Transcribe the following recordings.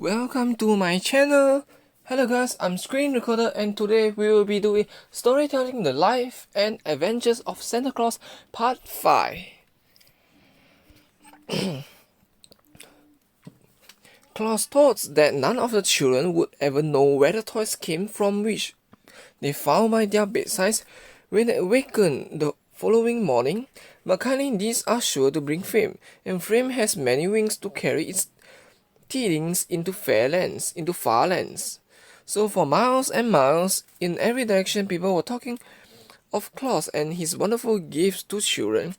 Welcome to my channel. Hello guys, I'm Screen Recorder and today we will be doing Storytelling the Life and Adventures of Santa Claus Part 5. Claus thought that none of the children would ever know where the toys came from which they found by their bedsides when they awakened the following morning, but kindly these are sure to bring fame, and fame has many wings to carry its tidings into far lands. So for miles and miles, in every direction, people were talking of Claus and his wonderful gifts to children.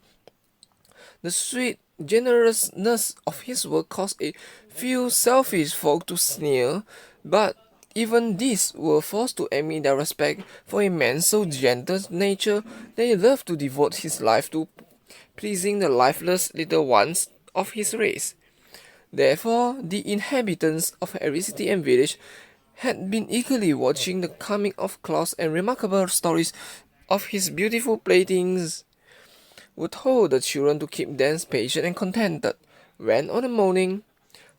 The sweet generousness of his work caused a few selfish folk to sneer, but even these were forced to admit their respect for a man so gentle nature that he loved to devote his life to pleasing the lifeless little ones of his race. Therefore, the inhabitants of every city and village had been eagerly watching the coming of Claus, and remarkable stories of his beautiful playthings were told the children to keep them patient and contented. When, on the morning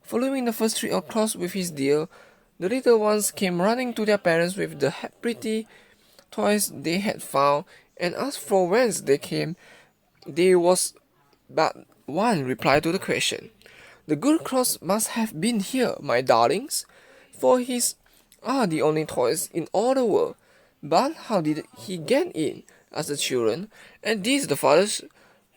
following the first trip of Claus with his deer, the little ones came running to their parents with the pretty toys they had found, and asked for whence they came. There was but one reply to the question. "The good Claus must have been here, my darlings, for his are the only toys in all the world." "But how did he get in?" asked the children. At this the fathers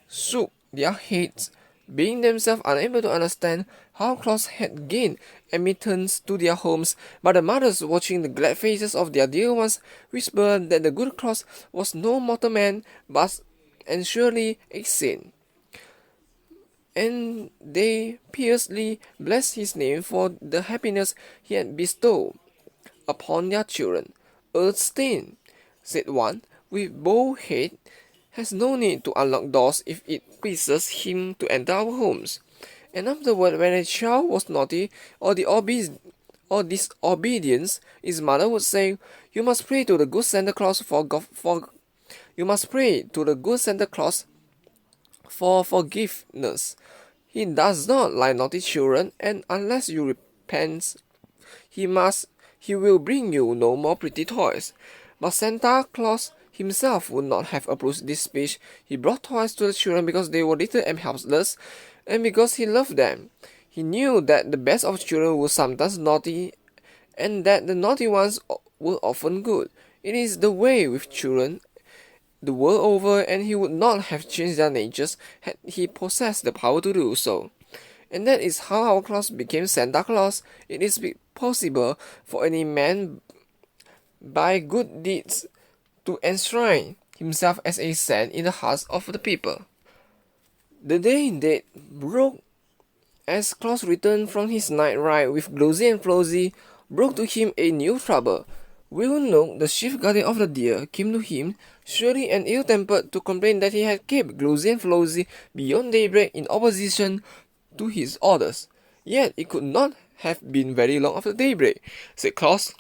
shook their heads, being themselves unable to understand how Claus had gained admittance to their homes, but the mothers, watching the glad faces of their dear ones, whispered that the good Claus was no mortal man, but and surely a saint. And they piously blessed his name for the happiness he had bestowed upon their children. "Earth-stained," said one, with bowed head, "has no need to unlock doors if it pleases him to enter our homes." And afterward, when a child was naughty or disobedience, his mother would say, "You must pray to the good Santa Claus for forgiveness. He does not like naughty children, and unless you repent, he will bring you no more pretty toys." But Santa Claus himself would not have approved this speech. He brought toys to the children because they were little and helpless, and because he loved them. He knew that the best of children were sometimes naughty, and that the naughty ones were often good. It is the way with children the world over, and he would not have changed their natures had he possessed the power to do so. And that is how our Claus became Santa Claus. It is possible for any man by good deeds to enshrine himself as a saint in the hearts of the people. The day that broke as Claus returned from his night ride with Glosy and Flosy, brought to him a new trouble. Will Nook, the chief guardian of the deer, came to him, surly and ill-tempered, to complain that he had kept Glosy and Flosy beyond daybreak in opposition to his orders. "Yet it could not have been very long after daybreak," said Claus.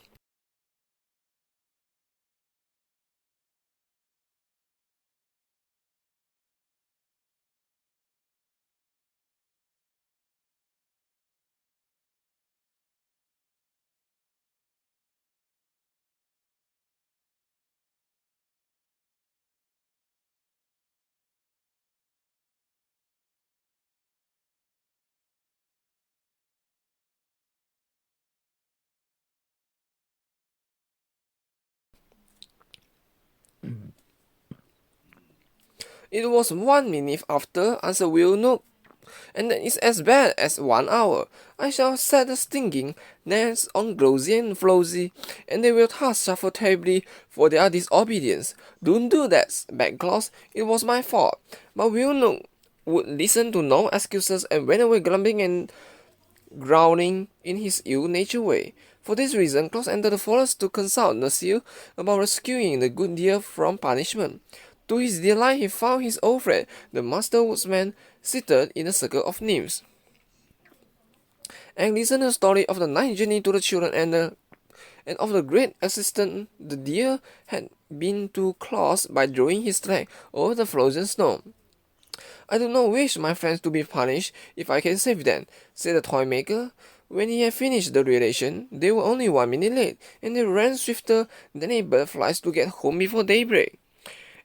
"It was 1 minute after," answered Will Nook, "and that is as bad as 1 hour. I shall set the stinging gnats on Glosy and Flosy, and they will thus suffer terribly for their disobedience." "Don't do that," begged Claus. "It was my fault." But Will Nook would listen to no excuses, and went away grumbling and growling in his ill-natured way. For this reason, Claus entered the forest to consult the seal about rescuing the good deer from punishment. To his delight, he found his old friend, the master woodsman, seated in a circle of nymphs, and listened to the story of the night journey to the children and of the great assistance the deer had been to Claus by drawing his track over the frozen snow. "I do not wish my friends to be punished if I can save them," said the toy maker. When he had finished the relation, they were only 1 minute late, and they ran swifter than a bird flies to get home before daybreak.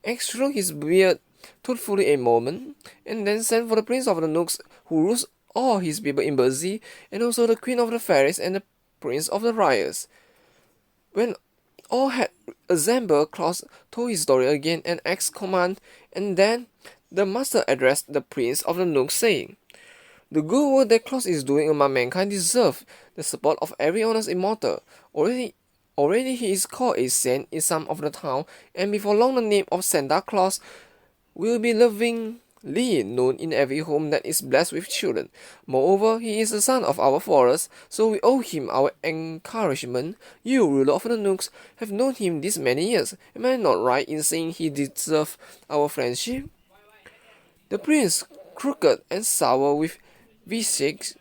Egg stroked his beard thoughtfully a moment, and then sent for the prince of the Nooks, who rules all his people in Bursey, and also the queen of the fairies and the prince of the Ryers. When all had assembled, Claus told his story again and X's command, and then the master addressed the prince of the Nooks, saying, "The good work that Claus is doing among mankind deserves the support of every honest immortal. Already he is called a saint in some of the town, and before long the name of Santa Claus will be lovingly known in every home that is blessed with children. Moreover, he is the son of our forest, so we owe him our encouragement. You, ruler of the Nooks, have known him these many years. Am I not right in saying he deserves our friendship?" The prince, crooked and sour with visage,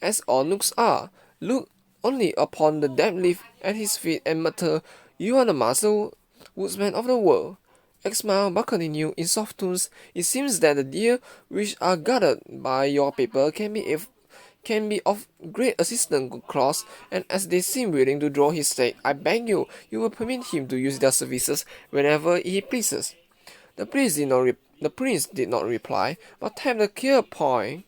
as all Nooks are, looked only upon the dead leaf at his feet and muttered, "You are the master woodsman of the world." X smiled, but continued in soft tones, "It seems that the deer which are gathered by your people can be of great assistance to Claus, and as they seem willing to draw his stake, I beg you will permit him to use their services whenever he pleases." The prince did not reply, but tapped the clear point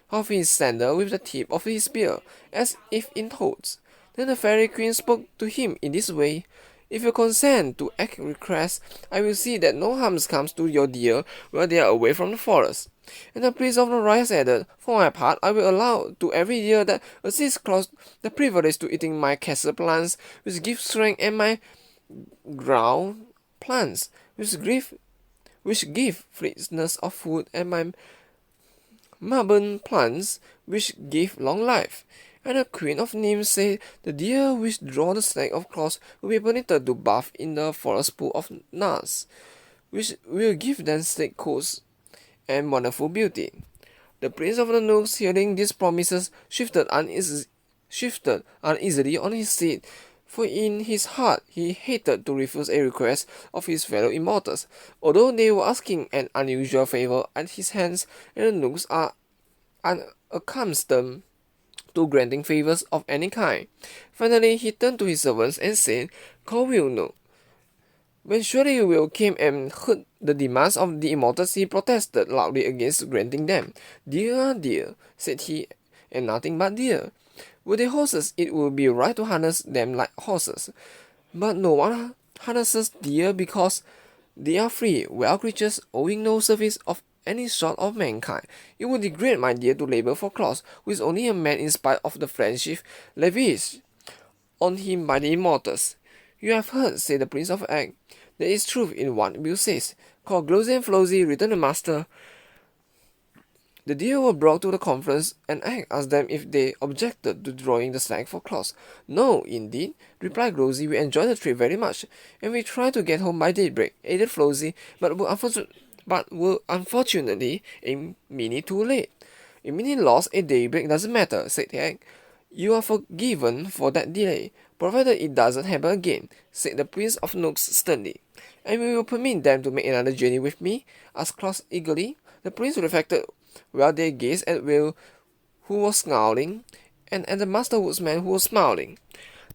of his sandal with the tip of his spear, as if in thoughts. Then the fairy queen spoke to him in this way: "If you consent to act request, I will see that no harm comes to your deer while they are away from the forest." And the prince of the Ryers added, "For my part, I will allow to every deer that assists Claus the privilege to eating my castle plants, which give strength, and my ground plants, which give freshness of food, and my marble plants, which give long life." And the queen of nymphs said, "The deer which draw the snake of Claus will be permitted to bath in the forest pool of Nars, which will give them sleek coats and wonderful beauty." The prince of the Nooks, hearing these promises, shifted uneasily on his seat, for in his heart he hated to refuse a request of his fellow immortals, although they were asking an unusual favor at his hands, and the Nooks are unaccustomed to granting favors of any kind. Finally, he turned to his servants and said, "Call Will Nook." When surely Will came and heard the demands of the immortals, he protested loudly against granting them. "Deer are deer," said he, "and nothing but deer. Were they horses, it would be right to harness them like horses. But no one harnesses deer because they are free, wild creatures owing no service of any sort of mankind. It would degrade my dear to labor for Claus, who is only a man in spite of the friendship lavished on him by the immortals." "You have heard," said the Prince of Egg. "There is truth in what Will says." "Call Glosy and Flosy," returned the master. The deer were brought to the conference, and Egg asked them if they objected to drawing the stag for Claus. "No, indeed," replied Glosy. "We enjoy the trip very much, and we try to get home by daybreak," added Flosy, but were unfortunately a minute too late. "A minute lost at daybreak doesn't matter," said Egg. "You are forgiven for that delay, provided it doesn't happen again," said the Prince of Nooks sternly. "And we will permit them to make another journey with me?" asked Claus eagerly. The prince reflected while they gazed at Will, who was scowling, and at the master woodsman, who was smiling.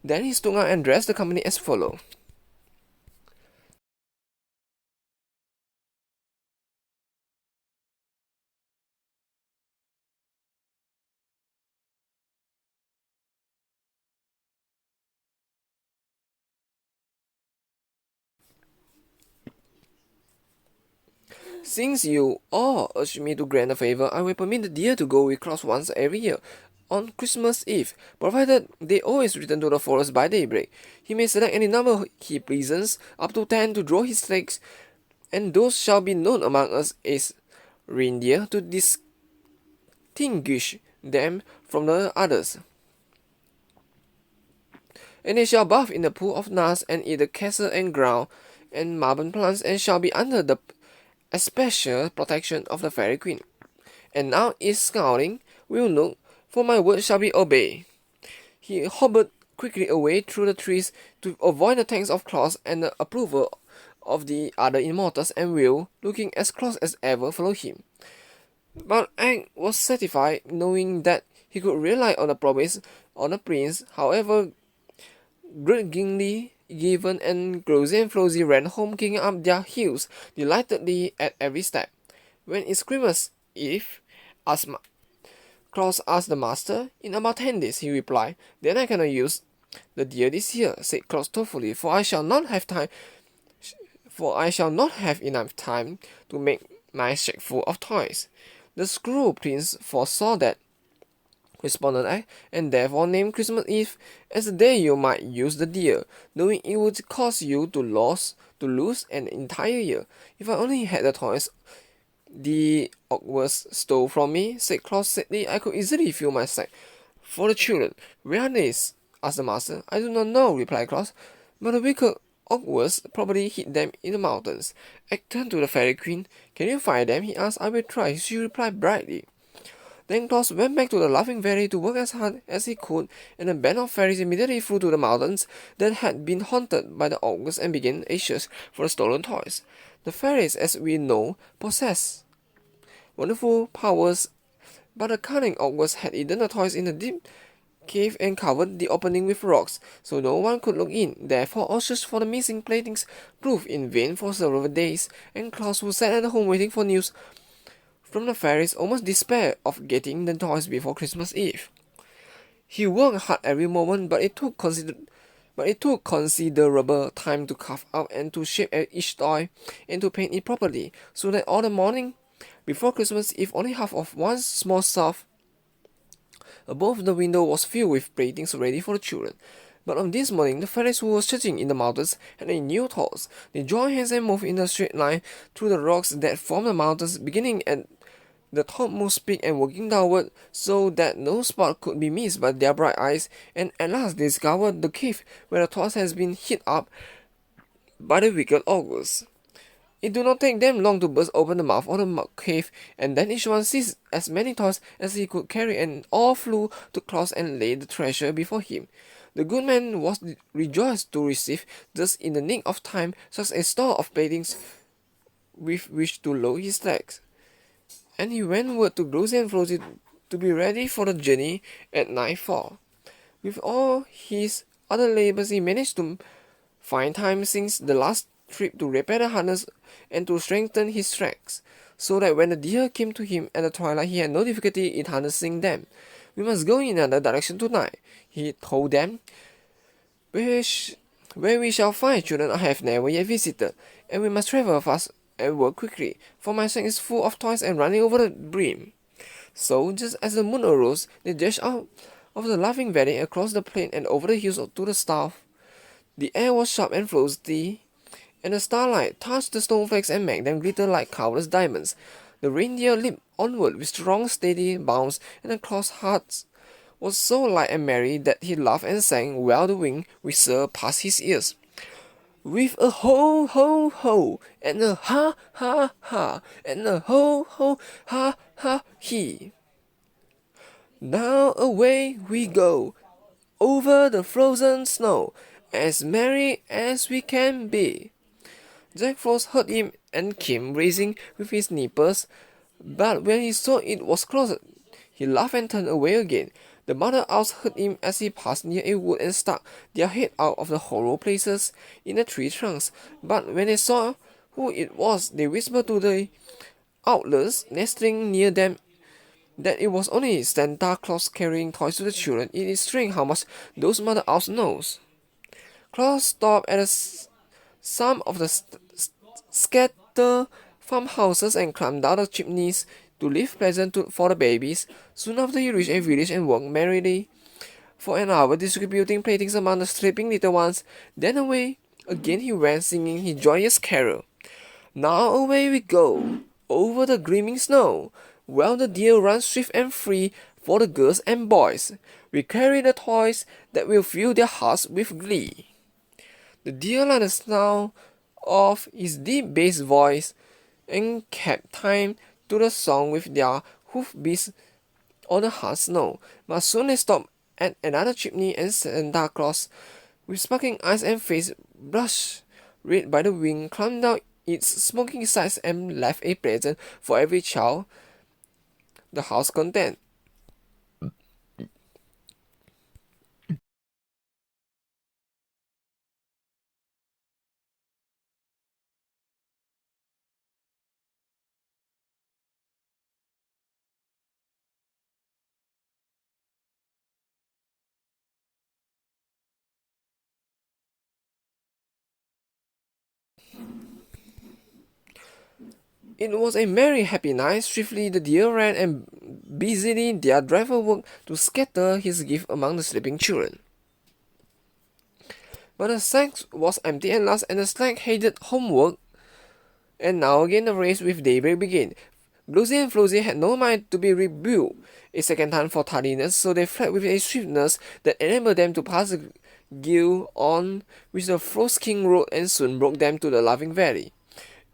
Then he stood up and addressed the company as follows. "Since you all urge me to grant a favor, I will permit the deer to go with Claus once every year, on Christmas Eve, provided they always return to the forest by daybreak. He may select any number he pleases, up to 10, to draw his stakes, and those shall be known among us as reindeer, to distinguish them from the others. And they shall bath in the pool of Nars, and eat the castle and ground and marble plants, and shall be under the especial protection of the fairy queen. And now is scouting will Nook, for my word shall be obeyed." He hobbled quickly away through the trees to avoid the thanks of Claus and the approval of the other immortals, and Will, looking as close as ever, followed him. But Egg was satisfied, knowing that he could rely on the promise on the prince, however grudgingly given, and Rosie and Flossie ran home, kicking up their heels delightedly at every step. When it's Christmas Eve, Claus asked the master. In about 10 days, he replied. Then I cannot use the deer this year, said Claus thoughtfully, for I shall not have enough time to make my shack full of toys. The Screw Prince foresaw that, responded I, and therefore named Christmas Eve as the day you might use the deer, knowing it would cause you to lose an entire year. If I only had the toys the Ogres stole from me, said Claus sadly, I could easily fill my sack for the children. Where are they? Asked the master. I do not know, replied Claus, but the wicked Ogres probably hid them in the mountains. I turned to the fairy queen. Can you find them? He asked. I will try, she replied brightly. Then Claus went back to the Laughing Valley to work as hard as he could, and a band of fairies immediately flew to the mountains that had been haunted by the ogres and began a search for the stolen toys. The fairies, as we know, possess wonderful powers, but the cunning ogres had hidden the toys in a deep cave and covered the opening with rocks, so no one could look in. Therefore, all search for the missing playthings proved in vain for several days, and Claus, who sat at home waiting for news from the fairies, almost despaired of getting the toys before Christmas Eve. He worked hard every moment, but it took considerable time to carve out and to shape each toy and to paint it properly, so that all the morning before Christmas Eve only half of one small shelf above the window was filled with playthings ready for the children. But on this morning, the fairies who were searching in the mountains had a new thought. They joined hands and moved in a straight line through the rocks that formed the mountains, beginning at the topmost peak and working downward so that no spot could be missed by their bright eyes, and at last they discovered the cave where the toys had been hid up by the wicked ogres. It did not take them long to burst open the mouth of the cave, and then each one seized as many toys as he could carry, and all flew to Claus and laid the treasure before him. The good man was rejoiced to receive, thus in the nick of time, such a store of playthings with which to load his stacks. And he went word to Rosie and Flossie to be ready for the journey at nightfall. With all his other labors, he managed to find time since the last trip to repair the harness and to strengthen his tracks, so that when the deer came to him at the twilight, he had no difficulty in harnessing them. We must go in another direction tonight, he told them, where we shall find children I have never yet visited, and we must travel fast and work quickly, for my sack is full of toys and running over the brim. So, just as the moon arose, they dashed out of the Laughing Valley, across the plain and over the hills to the south. The air was sharp and frosty, and the starlight touched the snowflakes and made them glitter like countless diamonds. The reindeer leaped onward with strong, steady bounds, and the Claus' heart was so light and merry that he laughed and sang while the wind whistled past his ears. With a ho, ho, ho, and a ha, ha, ha, and a ho, ho, ha, ha, he. Now away we go, over the frozen snow, as merry as we can be. Jack Frost heard him and came racing with his nippers, but when he saw it was closed, he laughed and turned away again. The mother owls heard him as he passed near a wood and stuck their head out of the hollow places in the tree trunks. But when they saw who it was, they whispered to the owlets nestling near them that it was only Santa Claus carrying toys to the children. It is strange how much those mother owls knows. Claus stopped at some of the scattered farmhouses and climbed down the chimneys to leave presents for the babies. Soon after he reached a village and worked merrily for an hour, distributing playthings among the sleeping little ones. Then away again he went, singing his joyous carol. Now away we go, over the gleaming snow, while the deer run swift and free for the girls and boys. We carry the toys that will fill their hearts with glee. The deer liked the sound of his deep bass voice and kept time to the song with their hoofbeats on the hard snow. But soon they stopped at another chimney, and Santa Claus, with sparkling eyes and face blushed red by the wind, climbed down its smoking sides and left a present for every child the house contained. It was a merry, happy night. Swiftly the deer ran, and busily their driver worked to scatter his gift among the sleeping children. But the sack was empty at last, and the stag headed homeward. And now again the race with daybreak began. Glosy and Flosy had no mind to be rebuked a second time for tardiness, so they fled with a swiftness that enabled them to pass the gill on which the frost-king rode, and soon broke them to the Laughing Valley.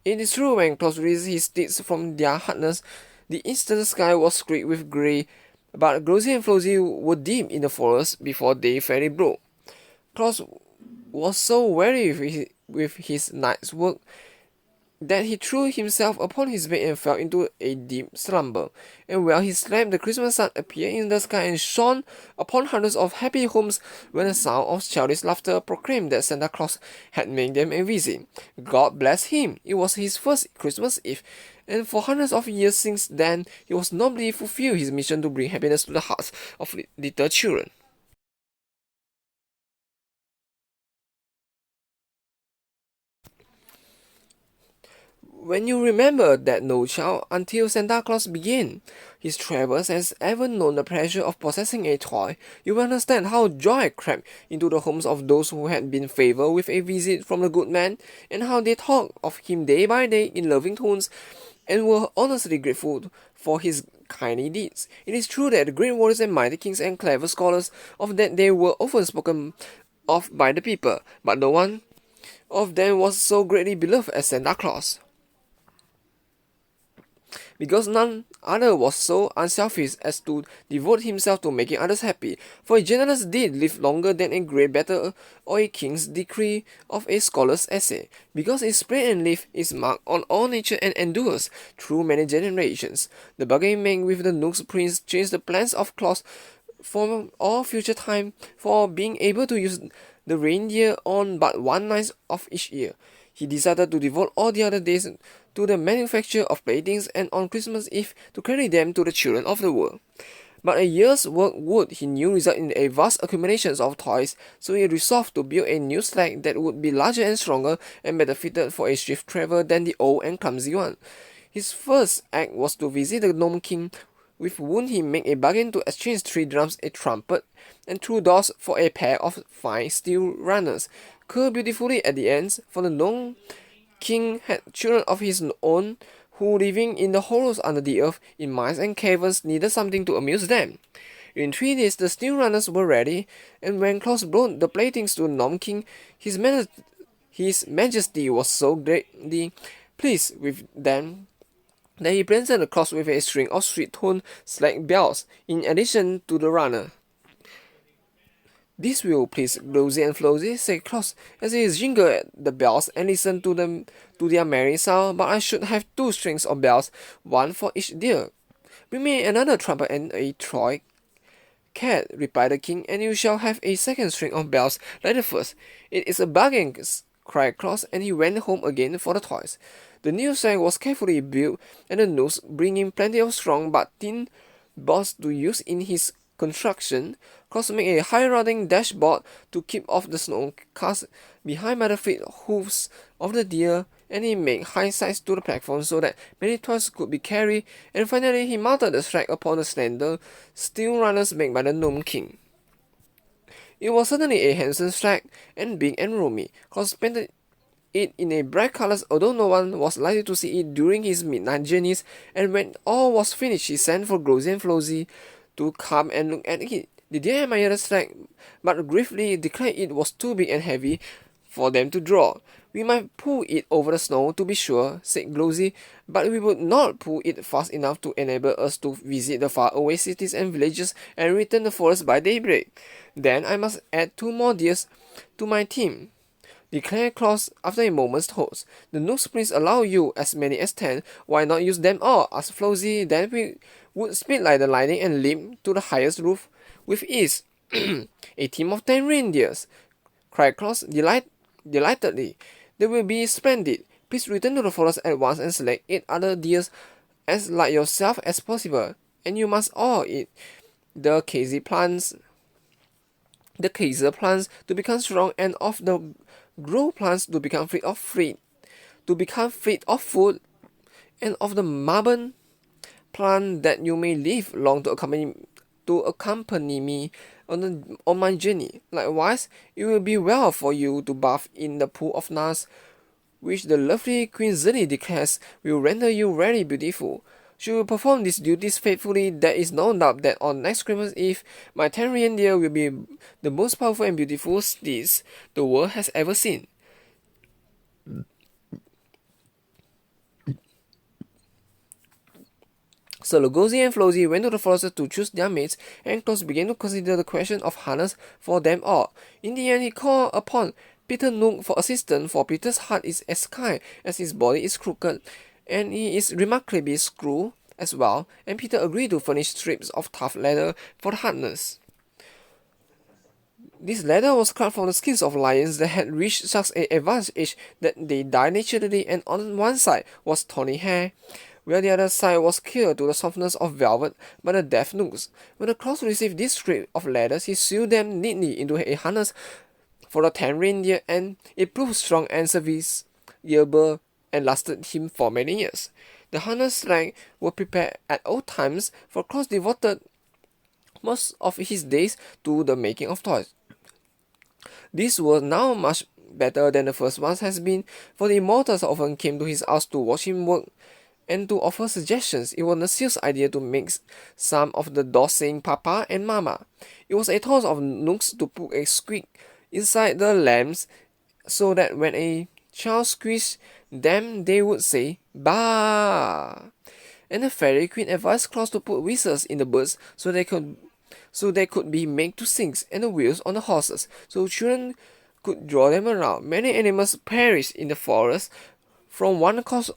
It is true, when Claus released his steeds from their harness, the instant sky was streaked with grey, but Glosy and Flosy were deep in the forest before day fairly broke. Claus was so weary with his night's work that he threw himself upon his bed and fell into a deep slumber. And while he slept, the Christmas sun appeared in the sky and shone upon hundreds of happy homes, when a sound of childish laughter proclaimed that Santa Claus had made them a visit. God bless him! It was his first Christmas Eve, and for hundreds of years since then, he was nobly fulfilled his mission to bring happiness to the hearts of little children. When you remember that no child, until Santa Claus began his travels, has ever known the pleasure of possessing a toy, you will understand how joy crept into the homes of those who had been favored with a visit from the good man, and how they talked of him day by day in loving tones, and were honestly grateful for his kindly deeds. It is true that the great warriors and mighty kings and clever scholars of that day were often spoken of by the people, but no one of them was so greatly beloved as Santa Claus, because none other was so unselfish as to devote himself to making others happy. For a generous deed lived longer than a great battle or a king's decree of a scholar's essay, because it spread and lived its mark on all nature and endures through many generations. The bargain made with the Nook's prince changed the plans of Claus for all future time, for being able to use the reindeer on but one night of each year. He decided to devote all the other days to the manufacture of playthings, and on Christmas Eve to carry them to the children of the world. But a year's work would, he knew, result in a vast accumulation of toys, so he resolved to build a new sled that would be larger and stronger and better fitted for a swift travel than the old and clumsy one. His first act was to visit the Gnome King, with whom he made a bargain to exchange 3 drums, a trumpet, and 2 doors for a pair of fine steel runners, curled beautifully at the ends, for the Gnome King had children of his own who, living in the hollows under the earth, in mines and caverns, needed something to amuse them. In 3 days the steel runners were ready, and when Claus brought the playthings to the Gnome King, his Majesty was so greatly pleased with them that he presented the Claus with a string of sweet-toned sleigh bells in addition to the runner. "This will please Glosy and Flosy," said Claus, as he jingled the bells and listened to their merry sound. "But I should have 2 strings of bells, one for each deer." "Bring me another trumpet and a toy cat," replied the king, "and you shall have a second string of bells like the first." "It is a bargain," cried Claus, and he went home again for the toys. The new sled was carefully built, and the Nooks, bringing plenty of strong but thin boards to use in his construction. Claus made a high-riding dashboard to keep off the snow cast behind by the fleet hoofs of the deer, and he made high sides to the platform so that many toys could be carried, and finally he mounted the sled upon the slender steel runners made by the Gnome King. It was certainly a handsome sled, and big and roomy. Claus painted it in a bright colours, although no one was likely to see it during his midnight journeys, and when all was finished he sent for Glosy and Flosy to come and look at it. They did admire the sled, but gravely declared it was too big and heavy for them to draw. "We might pull it over the snow, to be sure," said Glosy, "but we would not pull it fast enough to enable us to visit the far-away cities and villages and return the forest by daybreak. Then I must add 2 more deers to my team," declared Claus after a moment's thought. "The Nooks Prince allow you as many as 10. Why not use them all?" asked Flosy. "Then we would speed like the lightning and leap to the highest roof with ease." "A team of 10 reindeers," cried Claus delightedly. "They will be splendid. Please return to the forest at once and select 8 other deers as like yourself as possible, and you must all eat the casey plants to become strong, and of the grow plants to become free of fruit. to become fit of food, and of the marble plant that you may live long to accompany me on my journey. Likewise, it will be well for you to bathe in the pool of Nars, which the lovely Queen Zili declares will render you very beautiful. Should you perform these duties faithfully, there is no doubt that on next Christmas Eve, my 10 reindeer will be the most powerful and beautiful steeds the world has ever seen. So Lugosi and Flosy went to the forest to choose their mates, and Claus began to consider the question of harness for them all. In the end, he called upon Peter Nook for assistance, for Peter's heart is as kind as his body is crooked, and he is remarkably screw as well, and Peter agreed to furnish strips of tough leather for the harness. This leather was cut from the skins of lions that had reached such an advanced age that they died naturally, and on one side was tawny hair, where the other side was cured to the softness of velvet by the deaf nooks. When the Claus received this strip of leather, he sewed them neatly into a harness for the 10 reindeer, and it proved strong and serviceable and lasted him for many years. The harness slings were prepared at old times, for Claus devoted most of his days to the making of toys. These were now much better than the first ones has been, for the immortals often came to his house to watch him work and to offer suggestions. It was Nasiel's idea to make some of the dolls saying Papa and Mama. It was a task of Nooks to put a squeak inside the lamps, so that when a child squeezed them, they would say Ba. And the fairy queen advised Claus to put whistles in the birds, so they could be made to sing, and the wheels on the horses, so children could draw them around. Many animals perished in the forest from one cause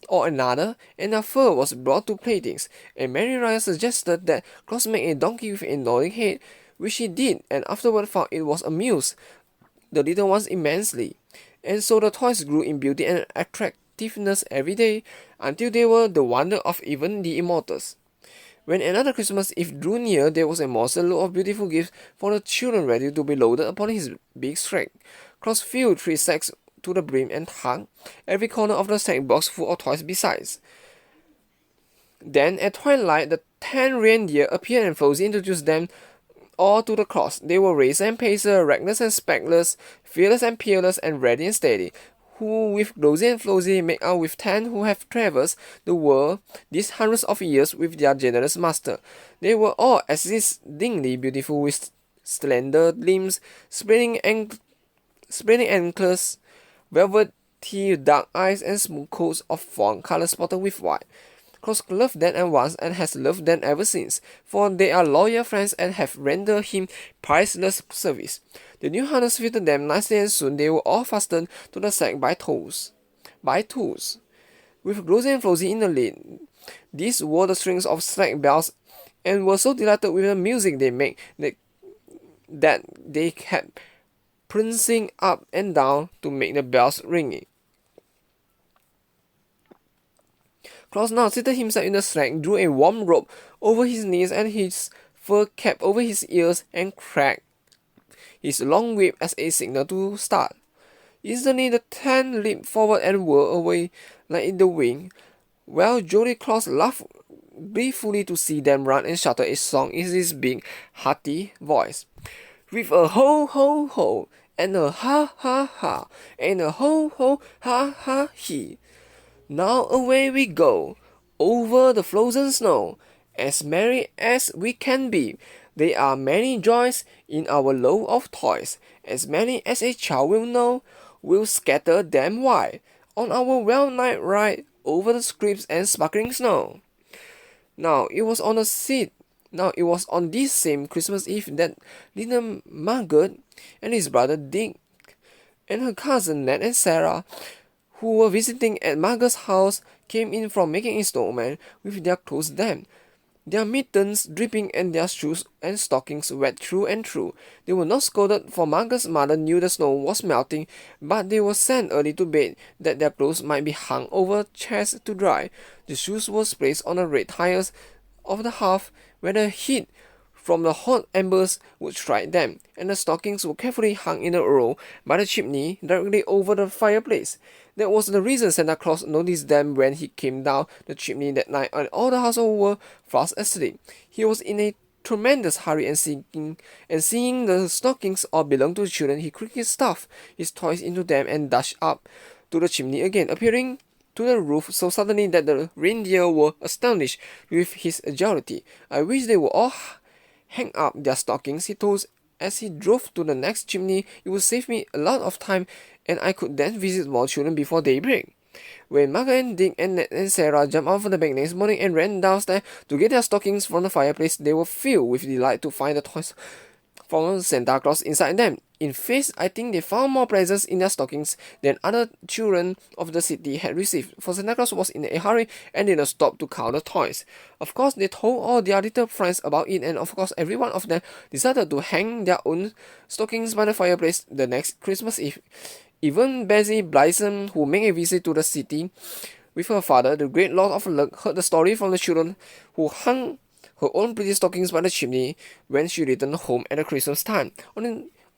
or another, and their fur was brought to playthings. And Mary Ryan suggested that Claus make a donkey with a nodding head, which he did, and afterward found it was amused the little ones immensely. And so the toys grew in beauty and attractiveness every day, until they were the wonder of even the immortals. When another Christmas Eve drew near, there was a monster load of beautiful gifts for the children ready to be loaded upon his big sack. Claus filled 3 sacks to the brim and hugged every corner of the sack box full of toys besides. Then at twilight, the 10 reindeer appeared, and Flosy introduced them all to the Claus. They were Racer and Pacer, reckless and speckless, fearless and peerless, and ready and steady, who with Glossy and Flosy make out with 10 who have traversed the world these hundreds of years with their generous master. They were all exceedingly beautiful, with slender limbs, spreading anklets, velvety dark eyes, and smooth coats of fawn color spotted with white. Claus loved them at once and has loved them ever since, for they are loyal friends and have rendered him priceless service. The new harness fitted them nicely, and soon they were all fastened to the sack by tools. With Glossy and Flosy in the lead, these wore the strings of sack bells, and were so delighted with the music they made that they kept prancing up and down to make the bells ringing. Claus now seated himself in the sack, drew a warm robe over his knees and his fur cap over his ears, and cracked his long whip as a signal to start. Instantly the 10 leaped forward and whirled away like the wind, while Jolly Claus laughed gleefully to see them run and shouted a song in his big, hearty voice. With a ho ho ho, and a ha ha ha, and a ho ho ha ha he. Now away we go, over the frozen snow, as merry as we can be. There are many joys in our load of toys, as many as a child will know. We'll scatter them wide, on our well-night ride, over the crisp and sparkling snow. Now it was on this same Christmas Eve that little Margaret and his brother Dick and her cousin Ned and Sarah, who were visiting at Margaret's house, came in from making a snowman with their clothes damp, their mittens dripping, and their shoes and stockings wet through and through. They were not scolded, for Margaret's mother knew the snow was melting, but they were sent early to bed, that their clothes might be hung over chairs to dry. The shoes were placed on the red tiles of the hearth, where the heat from the hot embers would strike them, and the stockings were carefully hung in a row by the chimney directly over the fireplace. That was the reason Santa Claus noticed them when he came down the chimney that night, and all the household were fast asleep. He was in a tremendous hurry, and seeing the stockings all belonged to the children, he quickly stuffed his toys into them and dashed up to the chimney again, appearing to the roof so suddenly that the reindeer were astonished with his agility. "I wish they would all hang up their stockings," he told as he drove to the next chimney. "It would save me a lot of time, and I could then visit more children before daybreak." When Margaret and Dick and Ned and Sarah jumped out of the bed next morning and ran downstairs to get their stockings from the fireplace, they were filled with delight to find the toys from Santa Claus inside them. In fact, I think they found more presents in their stockings than other children of the city had received, for Santa Claus was in a hurry and did not stop to count the toys. Of course, they told all their little friends about it, and of course, every one of them decided to hang their own stockings by the fireplace the next Christmas Eve. Even Bessie Blyson, who made a visit to the city with her father, the great Lord of Luck, heard the story from the children who hung her own pretty stockings by the chimney when she returned home at the Christmas time.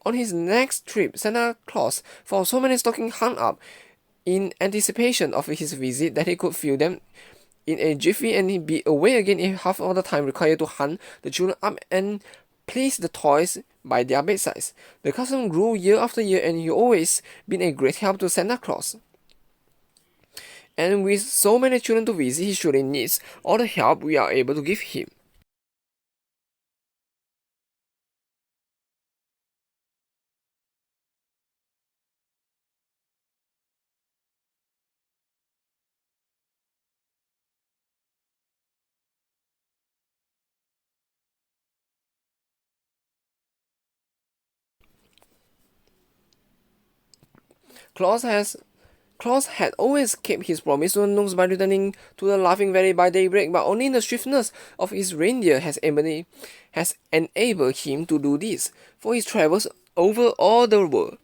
On his next trip, Santa Claus found so many stockings hung up in anticipation of his visit that he could fill them in a jiffy and be away again in half of the time required to hunt the children up and place the toys by their bedsides. The custom grew year after year, and he always been a great help to Santa Claus. And with so many children to visit, he surely needs all the help we are able to give him. Claus had always kept his promise to the gnomes by returning to the Laughing Valley by daybreak, but only the swiftness of his reindeer has enabled him to do this, for he travels over all the world.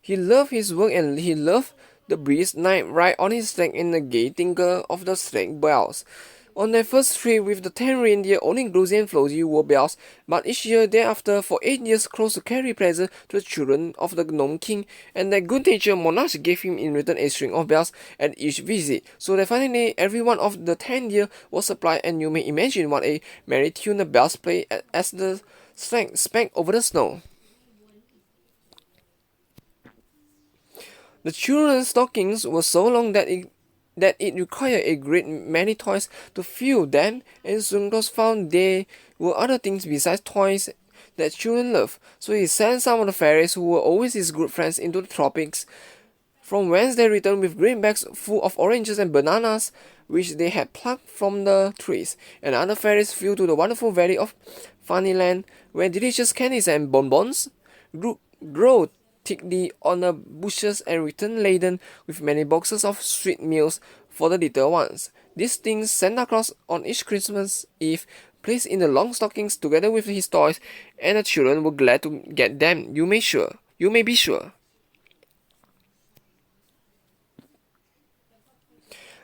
He loved his work, and he loved the breeze night ride on his sleigh and the gay tinkle of the sleigh bells. On their first trip with the 10 reindeer, only Glosy and Flosy wore bells, but each year thereafter, for 8 years, Claus carried presents to the children of the Gnome King, and that good-natured monarch gave him in return a string of bells at each visit, so that finally every one of the 10 year was supplied, and you may imagine what a merry tune the bells played as the sleigh sped over the snow. The children's stockings were so long that it required a great many toys to fill them, and soon Claus found there were other things besides toys that children love. So he sent some of the fairies, who were always his good friends, into the tropics, from whence they returned with great bags full of oranges and bananas, which they had plucked from the trees. And other fairies flew to the wonderful valley of Funnyland, where delicious candies and bonbons grow thickly on the bushes, and returned laden with many boxes of sweet meals for the little ones. These things Santa Claus on each Christmas Eve placed in the long stockings together with his toys, and the children were glad to get them, you may be sure.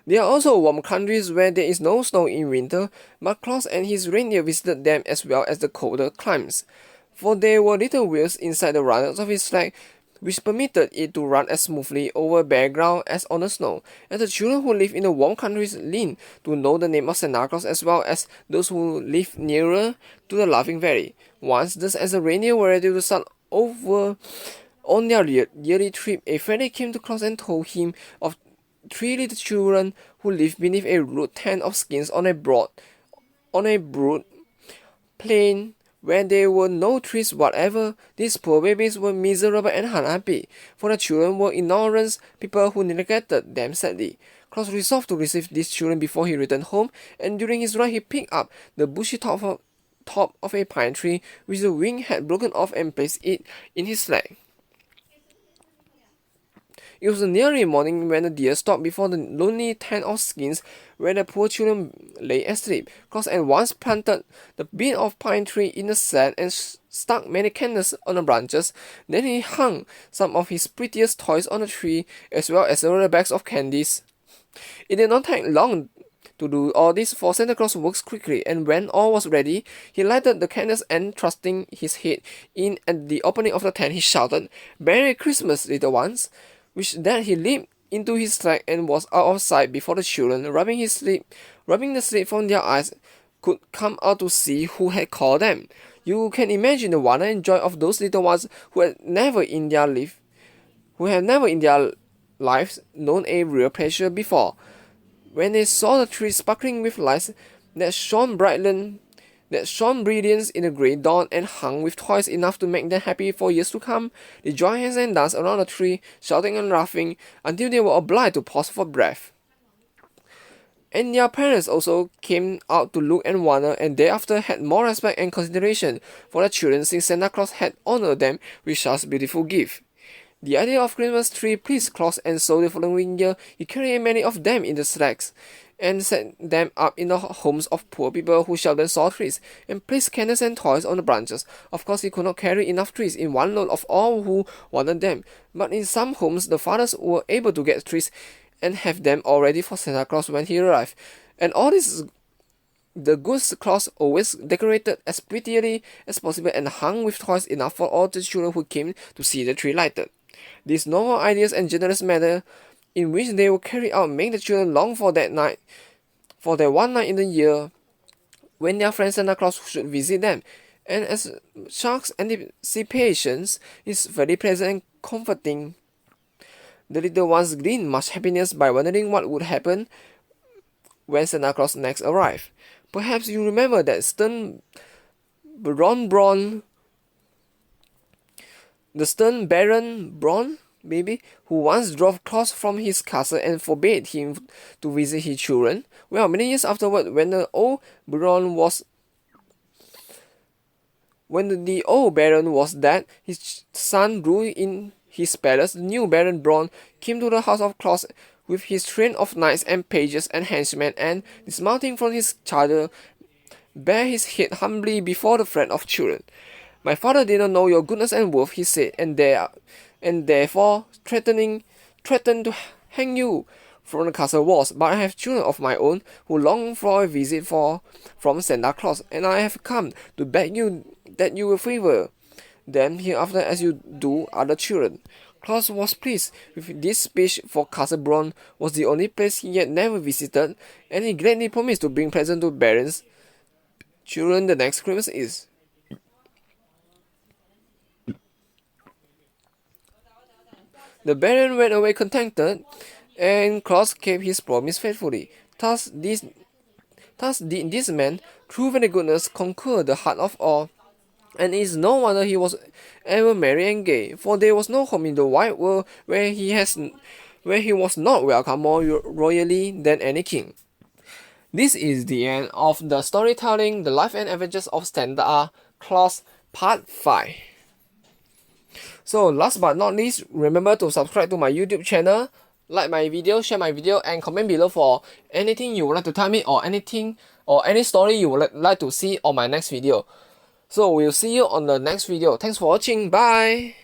There are also warm countries where there is no snow in winter, but Claus and his reindeer visited them as well as the colder climes, for there were little wheels inside the runners of his sleigh, which permitted it to run as smoothly over bare ground as on the snow. And the children who live in the warm countries learned to know the name of Santa Claus as well as those who live nearer to the Laughing Valley. Once, just as the reindeer were ready to start over on their yearly trip, a fairy came to Claus and told him of 3 little children who lived beneath a rude tent of skins on a broad plain where there were no trees whatever. These poor babies were miserable and unhappy, for the children were ignorant people who neglected them sadly. Claus resolved to receive these children before he returned home, and during his ride he picked up the bushy top of a pine tree which the wing had broken off and placed it in his sleigh. It was nearly morning when the deer stopped before the lonely tent of skins where the poor children lay asleep. Claus at once planted the bit of pine tree in the sand and stuck many candles on the branches. Then he hung some of his prettiest toys on the tree, as well as several bags of candies. It did not take long to do all this, for Santa Claus works quickly, and when all was ready, he lighted the candles and, thrusting his head in at the opening of the tent, he shouted, "Merry Christmas, little ones!" With that, he leaped into his sack and was out of sight before the children, rubbing the sleep from their eyes, could come out to see who had called them. You can imagine the wonder and joy of those little ones who had never in their lives known a real pleasure before. When they saw the tree sparkling with lights that shone brilliant in the grey dawn and hung with toys enough to make them happy for years to come, they joined hands and danced around the tree, shouting and laughing until they were obliged to pause for breath. And their parents also came out to look and wonder, and thereafter had more respect and consideration for the children, since Santa Claus had honored them with such beautiful gift. The idea of Christmas tree pleased Claus, and so the following year he carried many of them in the sacks and set them up in the homes of poor people who seldom saw trees, and placed candles and toys on the branches. Of course, he could not carry enough trees in one load of all who wanted them, but in some homes the fathers were able to get trees and have them all ready for Santa Claus when he arrived. And all this, the good Claus always decorated as prettily as possible and hung with toys enough for all the children who came to see the tree lighted. These novel ideas and generous manner in which they were carried out make the children long for that one night in the year when their friend Santa Claus should visit them, and as such anticipation is very pleasant and comforting. The little ones gleaned much happiness by wondering what would happen when Santa Claus next arrived. Perhaps you remember that stern Baron Braun, maybe, who once drove Claus from his castle and forbade him to visit his children. Well, many years afterward, when the old Baron was dead, his son grew in his palace. The new Baron Braun came to the house of Claus with his train of knights and pages and henchmen, and, dismounting from his charger, bare his head humbly before the friend of children. "My father did not know your goodness and worth," he said, and therefore threatened to hang you from the castle walls. "But I have children of my own who long for a visit from Santa Claus, and I have come to beg you that you will favor them hereafter as you do other children." Claus was pleased with this speech, for Castle Braun was the only place he had never visited, and he gladly promised to bring presents to Baron's children the next Christmas Eve. The Baron went away contented, and Claus kept his promise faithfully. Thus did this man, through very goodness, conquer the heart of all, and it is no wonder he was ever merry and gay, for there was no home in the wide world where he was not welcome more royally than any king. This is the end of the storytelling, The Life and Adventures of Santa Claus, Part 5. So last but not least, remember to subscribe to my YouTube channel, like my video, share my video, and comment below for anything you would like to tell me, or any story you would like to see on my next video. So we'll see you on the next video. Thanks for watching. Bye.